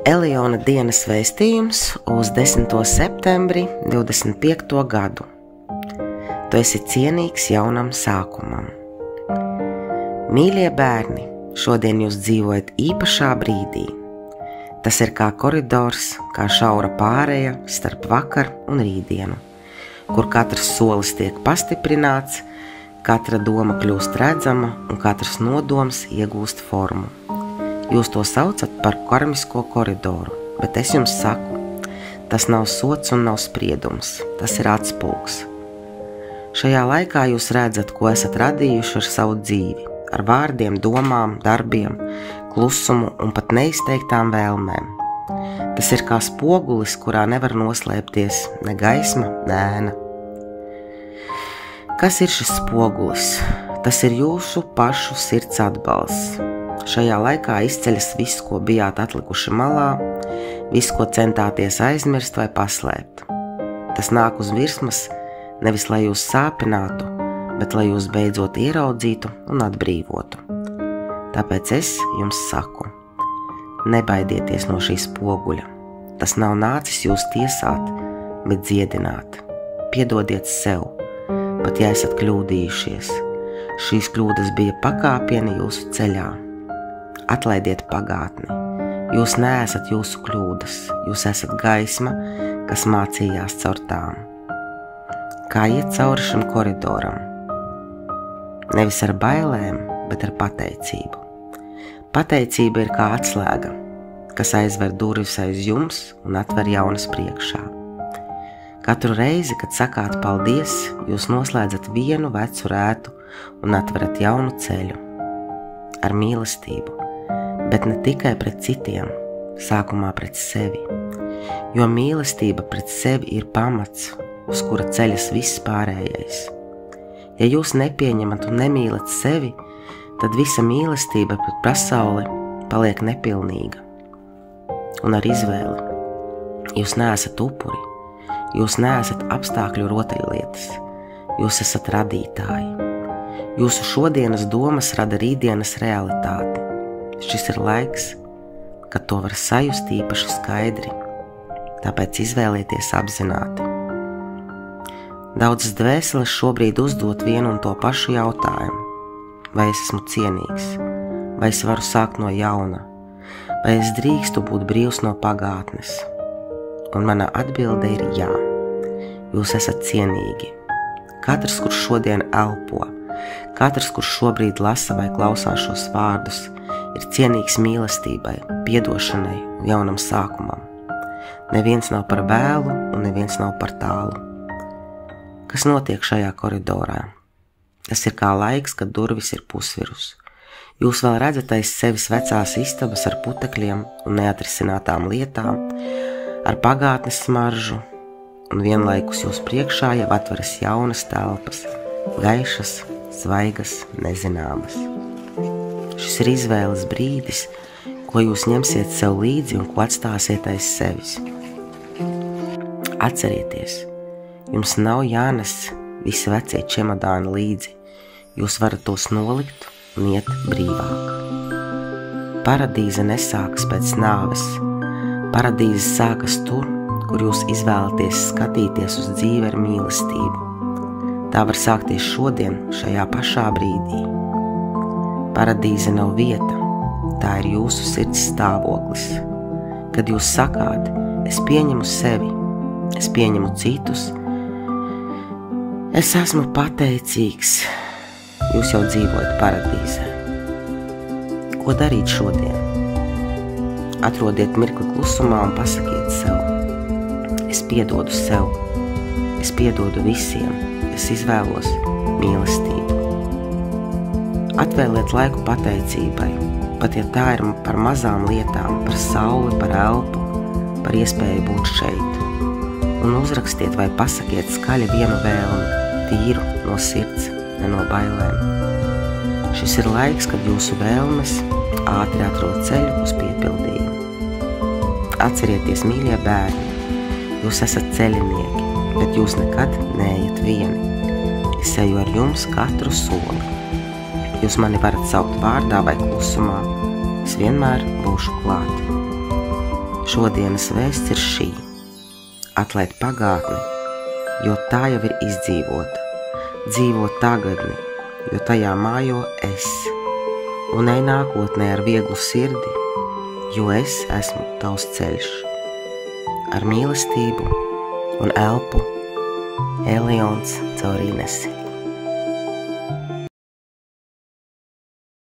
Eliona dienas vēstījums uz 10. septembri 25. gadu. Tu esi cienīgs jaunam sākumam. Mīļie bērni, šodien jūs dzīvojat īpašā brīdī. Tas ir kā koridors, kā šaura pāreja starp vakar un rītdienu, kur katrs solis tiek pastiprināts, katra doma kļūst redzama un katrs nodoms iegūst formu. Jūs to saucat par karmisko koridoru, bet es jums saku, tas nav sods un nav spriedums, tas ir atspulgs. Šajā laikā jūs redzat, ko esat radījuši ar savu dzīvi, ar vārdiem, domām, darbiem, klusumu un pat neizteiktām vēlmēm. Tas ir kā spogulis, kurā nevar noslēpties ne gaisma, ne ēna. Kas ir šis spogulis? Tas ir jūsu pašu sirds atbalsts. Šajā laikā izceļas viss, ko bijāt atlikuši malā, viss, ko centāties aizmirst vai paslēpt. Tas nāk uz virsmas nevis, lai jūs sāpinātu, bet lai jūs beidzot ieraudzītu un atbrīvotu. Tāpēc es jums saku, nebaidieties no šī spoguļa. Tas nav nācis jūs tiesāt, bet dziedināt. Piedodiet sev, pat ja esat kļūdījušies. Šīs kļūdas bija pakāpieni jūsu ceļā. Atlaidiet pagātni. Jūs neesat jūsu kļūdas, jūs esat gaisma, kas mācījās caur tām. Kā iet cauri šim koridoram? Nevis ar bailēm, bet ar pateicību. Pateicība ir kā atslēga, kas aizver durvis aiz jums un atver jaunas priekšā. Katru reizi, kad sakāt paldies, jūs noslēdzat vienu vecu rētu un atverat jaunu ceļu. Ar mīlestību. Bet ne tikai pret citiem, sākumā pret sevi, jo mīlestība pret sevi ir pamats, uz kura ceļas viss pārējais. Ja jūs nepieņemat un nemīlat sevi, tad visa mīlestība pret pasauli paliek nepilnīga. Un ar izvēli. Jūs neesat upuri, jūs neesat apstākļu rotaļlietas, jūs esat radītāji. Jūsu šodienas domas rada rītdienas realitāti. Šis ir laiks, kad to var sajust īpaši skaidri, tāpēc izvēlieties apzināti. Daudzas dvēseles šobrīd uzdot vienu un to pašu jautājumu. Vai es esmu cienīgs? Vai es varu sākt no jauna? Vai es drīkstu būt brīvs no pagātnes? Un mana atbilde ir jā. Jūs esat cienīgi. Katrs, kurš šodien elpo, katrs, kurš šobrīd lasa vai klausās šos vārdus, ir cienīgs mīlestībai, piedošanai un jaunam sākumam. Neviens nav par vēlu un neviens nav par tālu. Kas notiek šajā koridorā? Tas ir kā laiks, kad durvis ir pusvirus. Jūs vēl redzat aiz sevis vecās istabas ar putekļiem un neatrisinātām lietām, ar pagātnes smaržu, un vienlaikus jūs priekšā jau atveras jaunas telpas, gaišas, svaigas, nezināmas. Šis ir izvēles brīdis, ko jūs ņemsiet sev līdzi un ko atstāsiet aiz sevis. Atcerieties, jums nav jānes visi vecie čemodāni līdzi, jūs varat tos nolikt un iet brīvāk. Paradīze nesākas pēc nāves, paradīze sākas tur, kur jūs izvēlaties skatīties uz dzīvi ar mīlestību. Tā var sākties šodien, šajā pašā brīdī. Paradīze nav vieta, tā ir jūsu sirds stāvoklis. Kad jūs sakāt, es pieņemu sevi, es pieņemu citus, es esmu pateicīgs, jūs jau dzīvojat paradīzē. Ko darīt šodien? Atrodiet mirkli klusumā un pasakiet sev. Es piedodu sev, es piedodu visiem, es izvēlos mīlestību. Atvēliet laiku pateicībai, pat ja tā ir par mazām lietām, par sauli, par elpu, par iespēju būt šeit. Un uzrakstiet vai pasakiet skaļi vienu vēlmi, tīru no sirds, ne no bailēm. Šis ir laiks, kad jūsu vēlmes ātri atrod ceļu uz piepildījumu. Atcerieties, mīļie bērni, jūs esat ceļinieki, bet jūs nekad neejat vieni. Es eju ar jums katru soli. Jūs mani varat saukt vārdā vai klusumā, es vienmēr būšu klāt. Šodienas vēsts ir šī: atlaid pagātni, jo tā jau ir izdzīvota, dzīvo tagadni, jo tajā mājo es, un ej nākotnē ar vieglu sirdi, jo es esmu tavs ceļš. Ar mīlestību un elpu Elions caur Inesi.